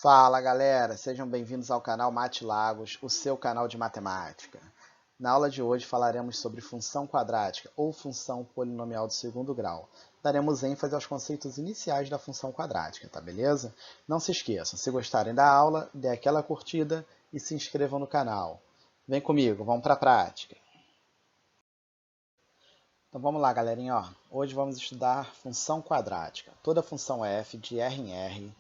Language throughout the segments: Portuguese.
Fala galera, sejam bem-vindos ao canal MATLAGOS, o seu canal de matemática. Na aula de hoje falaremos sobre função quadrática ou função polinomial de segundo grau. Daremos ênfase aos conceitos iniciais da função quadrática, tá beleza? Não se esqueçam, se gostarem da aula, dê aquela curtida e se inscrevam no canal. Vem comigo, vamos para a prática. Então vamos lá, galerinha. Hoje vamos estudar função quadrática. Toda função f de R em R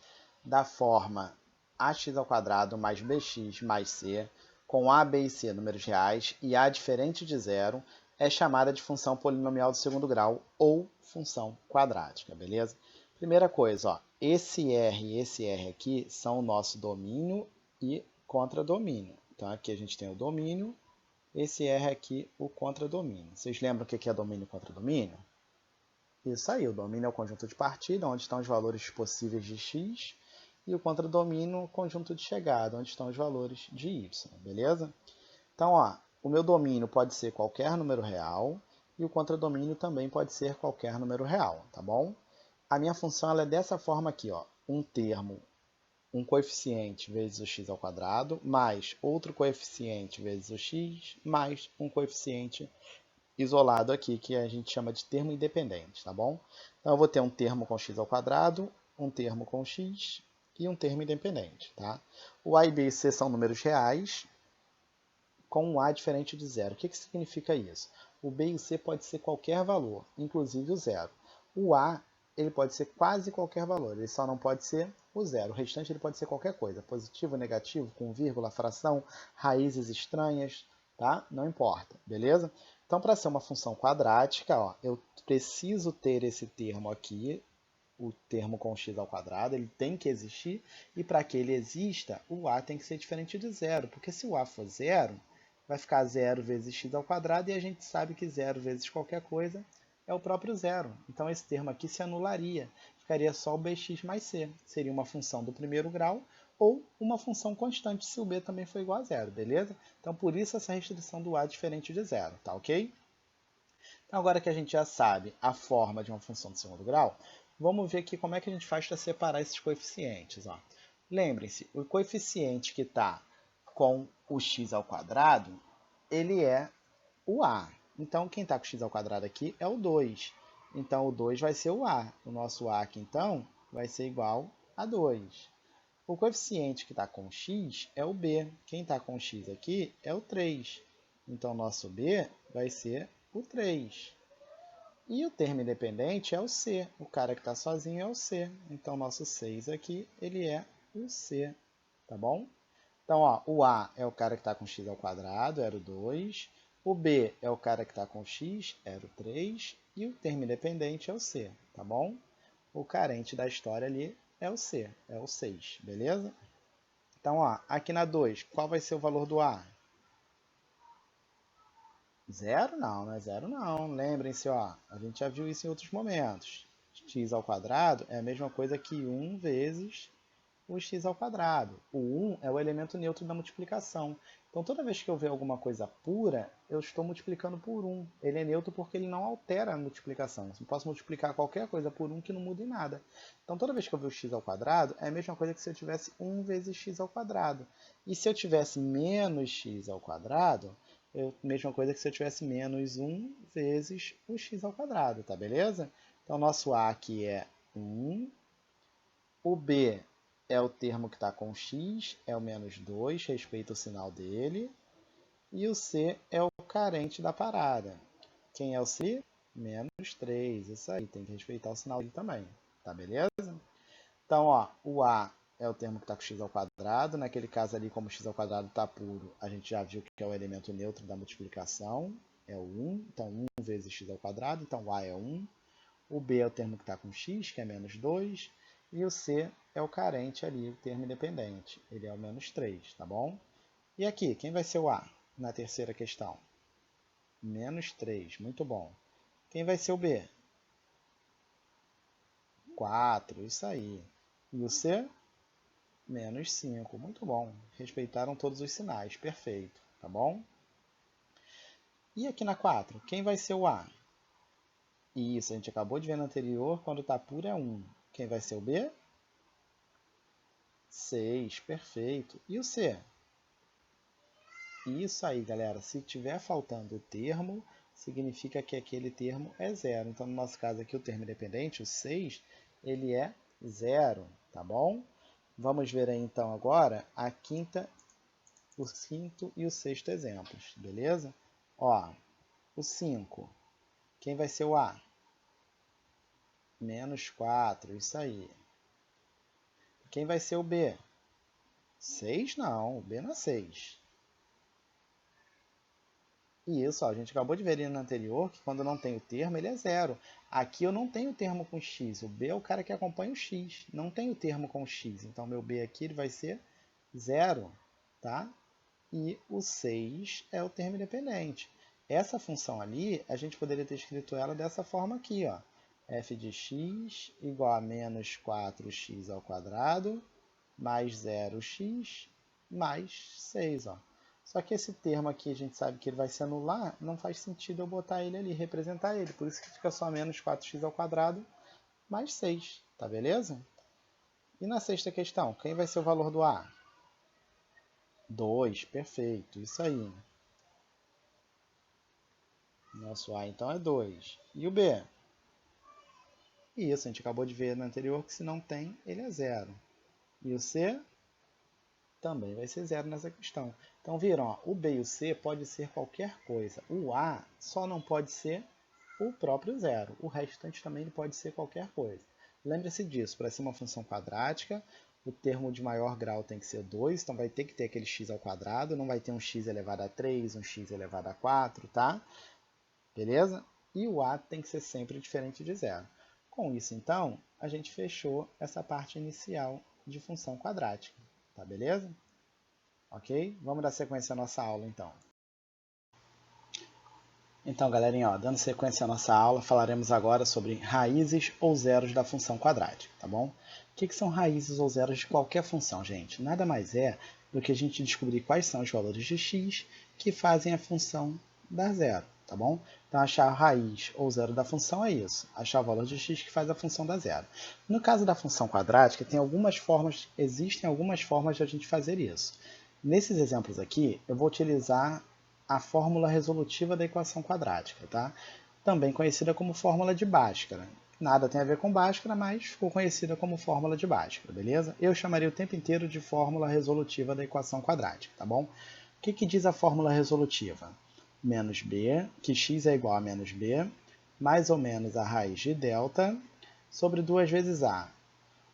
da forma ax² mais bx mais c, com a, b e c números reais e a diferente de zero, é chamada de função polinomial de segundo grau ou função quadrática, beleza? Primeira coisa, esse R e esse R aqui são o nosso domínio e contradomínio. Então aqui a gente tem o domínio. Esse R aqui, o contradomínio. Vocês lembram o que é domínio e contradomínio? Isso aí, o domínio é o conjunto de partida, onde estão os valores possíveis de x, e o contradomínio, o conjunto de chegada, onde estão os valores de y, beleza? Então, o meu domínio pode ser qualquer número real, e o contradomínio também pode ser qualquer número real, tá bom? A minha função ela é dessa forma aqui, um termo, um coeficiente vezes o x² mais outro coeficiente vezes o x mais um coeficiente isolado aqui, que a gente chama de termo independente, tá bom? Então, eu vou ter um termo com x², um termo com x e um termo independente, tá? O a e b e c são números reais com um a diferente de zero. O que significa isso? O b e o c pode ser qualquer valor, inclusive o zero. O a ele pode ser quase qualquer valor, ele só não pode ser o zero. O restante ele pode ser qualquer coisa, positivo, negativo, com vírgula, fração, raízes estranhas, tá? Não importa, beleza? Então, para ser uma função quadrática, eu preciso ter esse termo aqui, o termo com x², ele tem que existir, e para que ele exista, o a tem que ser diferente de zero, porque se o a for zero, vai ficar 0 vezes x², e a gente sabe que 0 vezes qualquer coisa é o próprio zero. Então, esse termo aqui se anularia. Ficaria só o bx mais c. Seria uma função do primeiro grau ou uma função constante se o b também for igual a zero, beleza? Então, por isso essa restrição do a é diferente de zero, tá ok? Então, agora que a gente já sabe a forma de uma função de segundo grau, vamos ver aqui como é que a gente faz para separar esses coeficientes. Lembrem-se, o coeficiente que está com o x², ele é o a. Então, quem está com x² aqui é o 2. Então, o 2 vai ser o a. O nosso a aqui, então, vai ser igual a 2. O coeficiente que está com x é o b. Quem está com x aqui é o 3. Então, nosso b vai ser o 3. E o termo independente é o c. O cara que está sozinho é o c. Então, nosso 6 aqui, ele é o c. Tá bom? Então, o a é o cara que está com x², era o 2. O b é o cara que está com x, era o 3. E o termo independente é o c, tá bom? O carente da história ali é o c, é o 6, beleza? Então, aqui na 2, qual vai ser o valor do a? Zero? Não é zero não. Lembrem-se, a gente já viu isso em outros momentos. x² é a mesma coisa que 1 vezes o x². O 1 é o elemento neutro da multiplicação. Então, toda vez que eu ver alguma coisa pura, eu estou multiplicando por 1. Ele é neutro porque ele não altera a multiplicação. Eu posso multiplicar qualquer coisa por 1 que não muda em nada. Então, toda vez que eu ver o x², é a mesma coisa que se eu tivesse 1 vezes x². E se eu tivesse menos x², é a mesma coisa que se eu tivesse menos 1 vezes o x², tá beleza? Então, nosso a aqui é 1. O b é o termo que está com x, é o menos 2, respeita o sinal dele. E o c é o carente da parada. Quem é o c? Menos 3, isso aí, tem que respeitar o sinal dele também, tá beleza? Então, o a é o termo que está com x², naquele caso ali, como o x² está puro, a gente já viu que é o elemento neutro da multiplicação, é o 1, então 1 vezes x², então o a é 1. O b é o termo que está com x, que é menos 2, e o c é o carente ali, o termo independente, ele é o menos 3, tá bom? E aqui, quem vai ser o a na terceira questão? Menos 3, muito bom. Quem vai ser o b? 4, isso aí. E o c? Menos 5, muito bom. Respeitaram todos os sinais, perfeito, tá bom? E aqui na 4, quem vai ser o a? Isso, a gente acabou de ver no anterior, quando está puro é 1. Quem vai ser o b? 6, perfeito. E o C? Isso aí, galera. Se tiver faltando o termo, significa que aquele termo é zero. Então, no nosso caso aqui, o termo independente, o 6, ele é zero, tá bom? Vamos ver aí, então, agora a quinta, o quinto e o sexto exemplos, beleza? Ó, o 5, quem vai ser o A? Menos 4, isso aí. Quem vai ser o B? 6 não, o B não é 6. E isso, ó, a gente acabou de ver ali no anterior que quando não tem o termo, ele é zero. Aqui eu não tenho o termo com x, o B é o cara que acompanha o x. Não tem o termo com x, então meu B aqui ele vai ser zero, tá? E o 6 é o termo independente. Essa função ali, a gente poderia ter escrito ela dessa forma aqui, ó. F de x igual a menos 4x ao quadrado mais 0x mais 6, ó. Só que esse termo aqui, a gente sabe que ele vai se anular, não faz sentido eu botar ele ali, representar ele. Por isso que fica só menos 4x ao quadrado mais 6, tá beleza? E na sexta questão, quem vai ser o valor do A? 2, perfeito, isso aí. Nosso A então é 2. E o B? Isso, a gente acabou de ver no anterior que se não tem, ele é 0. E o C? Também vai ser 0 nessa questão. Então viram, ó, o B e o C pode ser qualquer coisa. O A só não pode ser o próprio zero. O restante também ele pode ser qualquer coisa. Lembre-se disso, para ser uma função quadrática, o termo de maior grau tem que ser 2, então vai ter que ter aquele x ao quadrado, não vai ter um x elevado a 3, um x elevado a 4, tá? Beleza? E o A tem que ser sempre diferente de zero. Com isso, então, a gente fechou essa parte inicial de função quadrática. Tá beleza? Ok? Vamos dar sequência à nossa aula, então. Então, galerinha, ó, dando sequência à nossa aula, falaremos agora sobre raízes ou zeros da função quadrática, tá bom? O que são raízes ou zeros de qualquer função, gente? Nada mais é do que a gente descobrir quais são os valores de x que fazem a função dar zero, tá bom? Então, achar a raiz ou zero da função é isso, achar o valor de x que faz a função dar zero. No caso da função quadrática, existem algumas formas de a gente fazer isso. Nesses exemplos aqui, eu vou utilizar a fórmula resolutiva da equação quadrática, tá? Também conhecida como fórmula de Bhaskara. Nada tem a ver com Bhaskara, mas ficou conhecida como fórmula de Bhaskara, beleza? Eu chamaria o tempo inteiro de fórmula resolutiva da equação quadrática, tá bom? O que diz a fórmula resolutiva? Menos b, que x é igual a menos b, mais ou menos a raiz de delta, sobre 2 vezes a.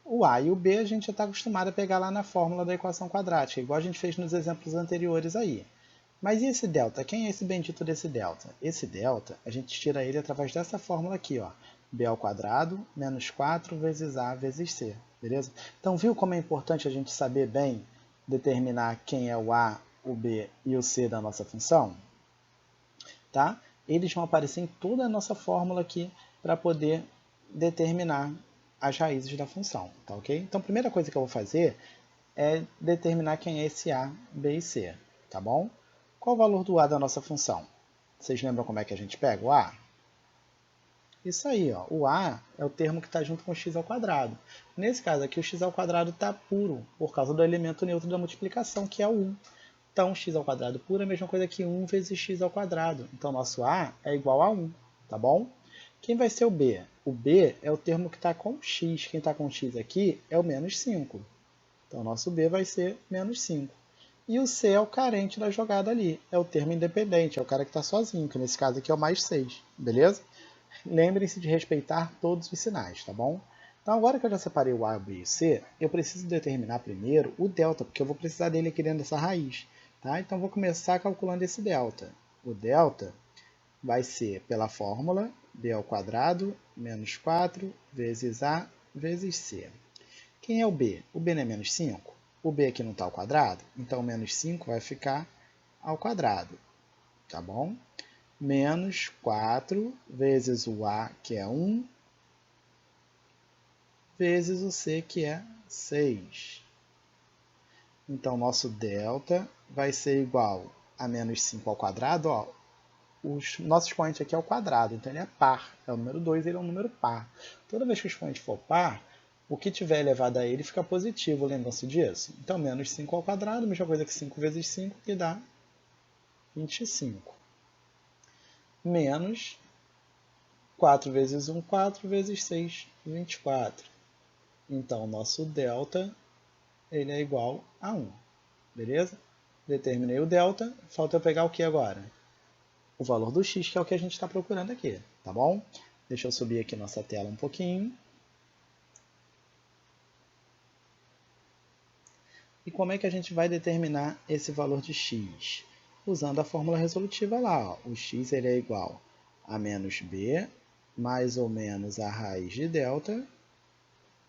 O a e o b a gente já está acostumado a pegar lá na fórmula da equação quadrática, igual a gente fez nos exemplos anteriores aí. Mas e esse delta? Quem é esse bendito desse delta? Esse delta, a gente tira ele através dessa fórmula aqui, ó. B ao quadrado menos 4 vezes A vezes C, beleza? Então, viu como é importante a gente saber bem determinar quem é o A, o B e o C da nossa função? Tá? Eles vão aparecer em toda a nossa fórmula aqui para poder determinar as raízes da função, tá ok? Então, a primeira coisa que eu vou fazer é determinar quem é esse A, B e C, tá bom? Qual o valor do A da nossa função? Vocês lembram como é que a gente pega o A? Isso aí, ó. O A é o termo que está junto com o x ao quadrado. Nesse caso aqui, o x ao quadrado está puro, por causa do elemento neutro da multiplicação, que é o 1. Então, x ao quadrado puro é a mesma coisa que 1 vezes x ao quadrado. Então, nosso A é igual a 1, tá bom? Quem vai ser o B? O B é o termo que está com x. Quem está com x aqui é o menos 5. Então, nosso B vai ser menos 5. E o C é o carente da jogada ali, é o termo independente, é o cara que está sozinho, que nesse caso aqui é o mais 6, beleza? Lembrem-se de respeitar todos os sinais, tá bom? Então agora que eu já separei o A, o B e o C, eu preciso determinar primeiro o delta, porque eu vou precisar dele aqui dentro dessa raiz, tá? Então vou começar calculando esse delta. O delta vai ser pela fórmula B ao quadrado menos 4 vezes A vezes C. Quem é o B? O B não é menos 5? O B aqui não está ao quadrado, então menos 5 vai ficar ao quadrado, tá bom? Menos 4 vezes o A, que é 1, vezes o C, que é 6. Então, nosso delta vai ser igual a menos 5 ao quadrado. Ó, nosso expoente aqui é o quadrado, então ele é par. É o número 2, ele é um número par. Toda vez que o expoente for par, O que tiver elevado a ele fica positivo, lembram-se disso? Então, menos 5 ao quadrado, mesma coisa que 5 vezes 5, que dá 25. Menos 4 vezes 1, 4 vezes 6, 24. Então, o nosso delta ele é igual a 1. Beleza? Determinei o delta, falta eu pegar o que agora? O valor do x, que é o que a gente está procurando aqui, tá bom? Deixa eu subir aqui nossa tela um pouquinho. E como é que a gente vai determinar esse valor de x? Usando a fórmula resolutiva lá, ó. O x ele é igual a menos b, mais ou menos a raiz de delta,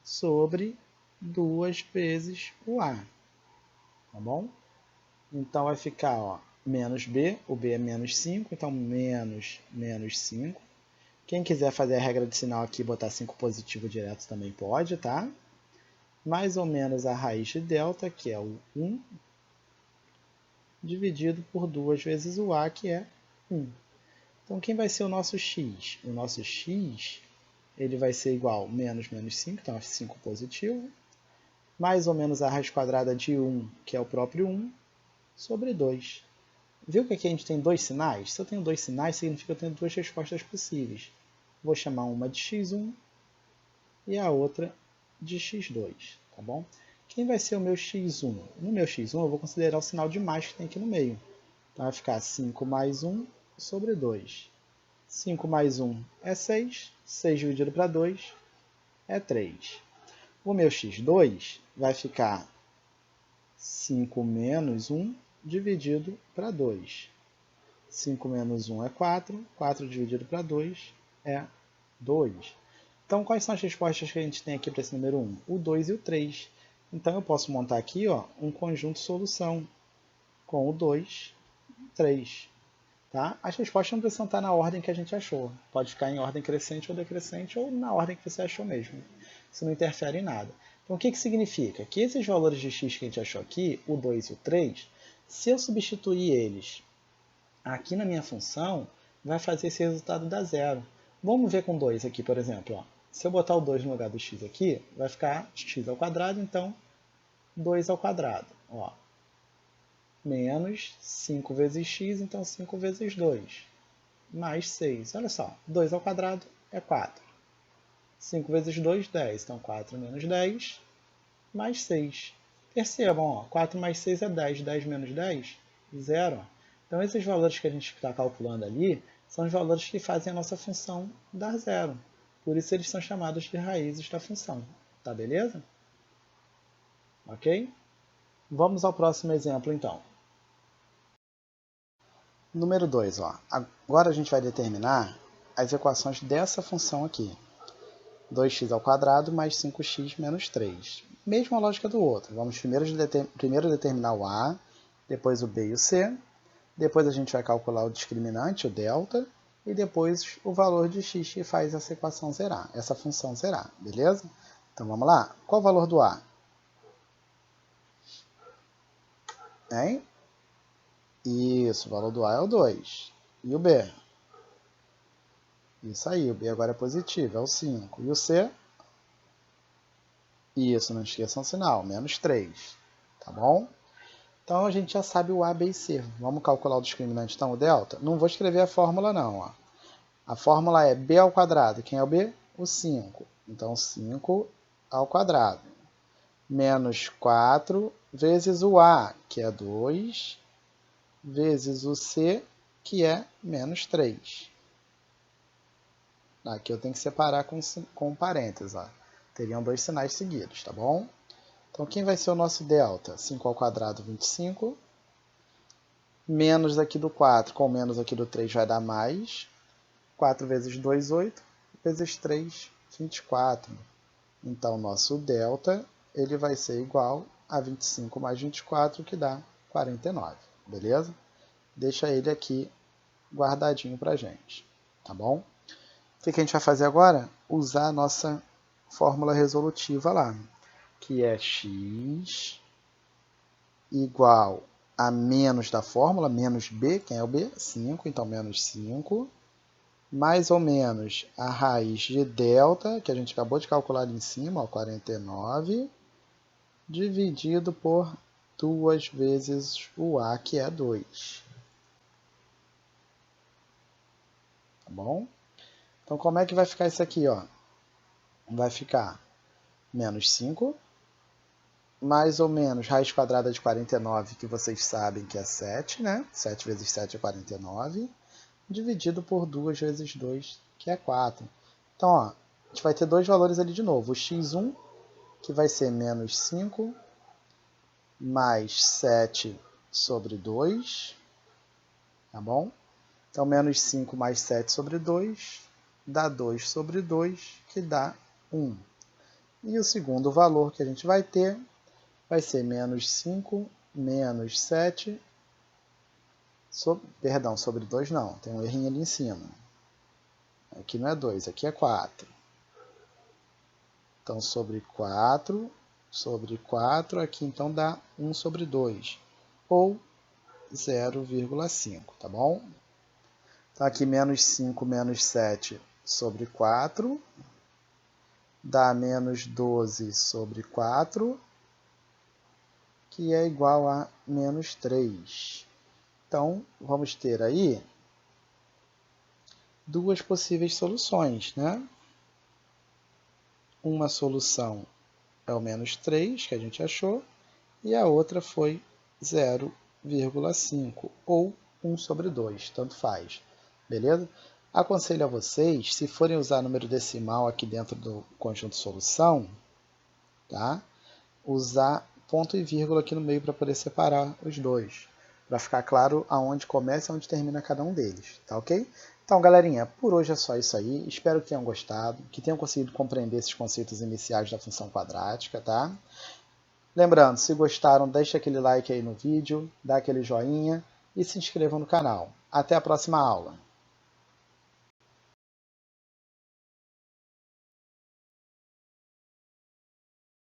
sobre 2 vezes o a. Tá bom? Então vai ficar, ó, menos b, o b é menos 5, então menos 5. Quem quiser fazer a regra de sinal aqui e botar 5 positivo direto também pode, tá? Mais ou menos a raiz de delta, que é o 1, dividido por 2 vezes o a, que é 1. Então, quem vai ser o nosso x? O nosso x ele vai ser igual a menos 5, então é 5 positivo, mais ou menos a raiz quadrada de 1, que é o próprio 1, sobre 2. Viu que aqui a gente tem dois sinais? Se eu tenho dois sinais, significa que eu tenho duas respostas possíveis. Vou chamar uma de x1 e a outra de x2, tá bom? Quem vai ser o meu x1? No meu x1 eu vou considerar o sinal de mais que tem aqui no meio. Então vai ficar 5 mais 1 sobre 2. 5 mais 1 é 6, 6 dividido para 2 é 3. O meu x2 vai ficar 5 menos 1 dividido para 2. 5 menos 1 é 4, 4 dividido para 2 é 2. Então, quais são as respostas que a gente tem aqui para esse número 1? O 2 e o 3. Então, eu posso montar aqui ó, um conjunto solução com o 2 e o 3. Tá? As respostas não precisam estar na ordem que a gente achou. Pode ficar em ordem crescente ou decrescente ou na ordem que você achou mesmo. Isso não interfere em nada. Então, o que significa? Que esses valores de x que a gente achou aqui, o 2 e o 3, se eu substituir eles aqui na minha função, vai fazer esse resultado dar zero. Vamos ver com 2 aqui, por exemplo. Ó. Se eu botar o 2 no lugar do x aqui, vai ficar x ao quadrado, então 2 ao quadrado. Ó. Menos 5 vezes x, então 5 vezes 2. Mais 6. Olha só, 2 ao quadrado é 4. 5 vezes 2, 10. Então 4 menos 10, mais 6. Percebam, ó, 4 mais 6 é 10. 10 menos 10, 0. Então, esses valores que a gente está calculando ali são os valores que fazem a nossa função dar zero. Por isso, eles são chamados de raízes da função. Tá beleza? Ok? Vamos ao próximo exemplo, então. Número 2. Agora a gente vai determinar as equações dessa função aqui. 2x ao quadrado mais 5x menos 3. Mesma lógica do outro. Vamos primeiro determinar o a, depois o b e o c. Depois a gente vai calcular o discriminante, o delta, e depois o valor de x que faz essa equação zerar, essa função zerar, beleza? Então vamos lá. Qual o valor do a? Hein? Isso, o valor do a é o 2. E o b? Isso aí, o b agora é positivo, é o 5. E o c? Isso, não esqueçam o sinal, menos 3. Tá bom? Então a gente já sabe o a, b e c. Vamos calcular o discriminante, então, o delta? Não vou escrever a fórmula não, ó. A fórmula é b ao quadrado. Quem é o b? O 5. Então, 5 ao quadrado. Menos 4 vezes o a, que é 2, vezes o c, que é menos 3. Aqui eu tenho que separar com parênteses. Ó. Teriam dois sinais seguidos, tá bom? Então, quem vai ser o nosso delta? 5 ao quadrado, 25. Menos aqui do 4 com menos aqui do 3 vai dar mais. 4 vezes 2, 8. Vezes 3, 24. Então, nosso delta ele vai ser igual a 25 mais 24, que dá 49. Beleza? Deixa ele aqui guardadinho para a gente. Tá bom? O que a gente vai fazer agora? Usar a nossa fórmula resolutiva lá, que é x igual a menos da fórmula, menos b, quem é o b? 5, então menos 5, mais ou menos a raiz de delta, que a gente acabou de calcular ali em cima, ó, 49, dividido por 2 vezes o A, que é 2. Tá bom? Então, como é que vai ficar isso aqui, ó? Vai ficar menos 5, mais ou menos raiz quadrada de 49, que vocês sabem que é 7, né? 7 vezes 7 é 49, dividido por 2 vezes 2, que é 4. Então, ó, a gente vai ter dois valores ali de novo. O x1, que vai ser menos 5, mais 7 sobre 2, tá bom? Então, menos 5 mais 7 sobre 2 dá 2 sobre 2, que dá 1. E o segundo valor que a gente vai ter vai ser menos 5 menos 7, sobre 2 não, tem um errinho ali em cima. Aqui não é 2, aqui é 4. Então, sobre 4, aqui então dá 1 sobre 2, ou 0,5, tá bom? Então, aqui menos 5 menos 7 sobre 4, dá menos 12 sobre 4, que é igual a menos 3. Então, vamos ter aí duas possíveis soluções, né? Uma solução é o menos 3, que a gente achou, e a outra foi 0,5, ou 1 sobre 2, tanto faz. Beleza? Aconselho a vocês, se forem usar número decimal aqui dentro do conjunto solução, tá? Usar ponto e vírgula aqui no meio para poder separar os dois, para ficar claro aonde começa e onde termina cada um deles, tá ok? Então, galerinha, por hoje é só isso aí. Espero que tenham gostado, que tenham conseguido compreender esses conceitos iniciais da função quadrática, tá? Lembrando, se gostaram, deixa aquele like aí no vídeo, dá aquele joinha e se inscrevam no canal. Até a próxima aula!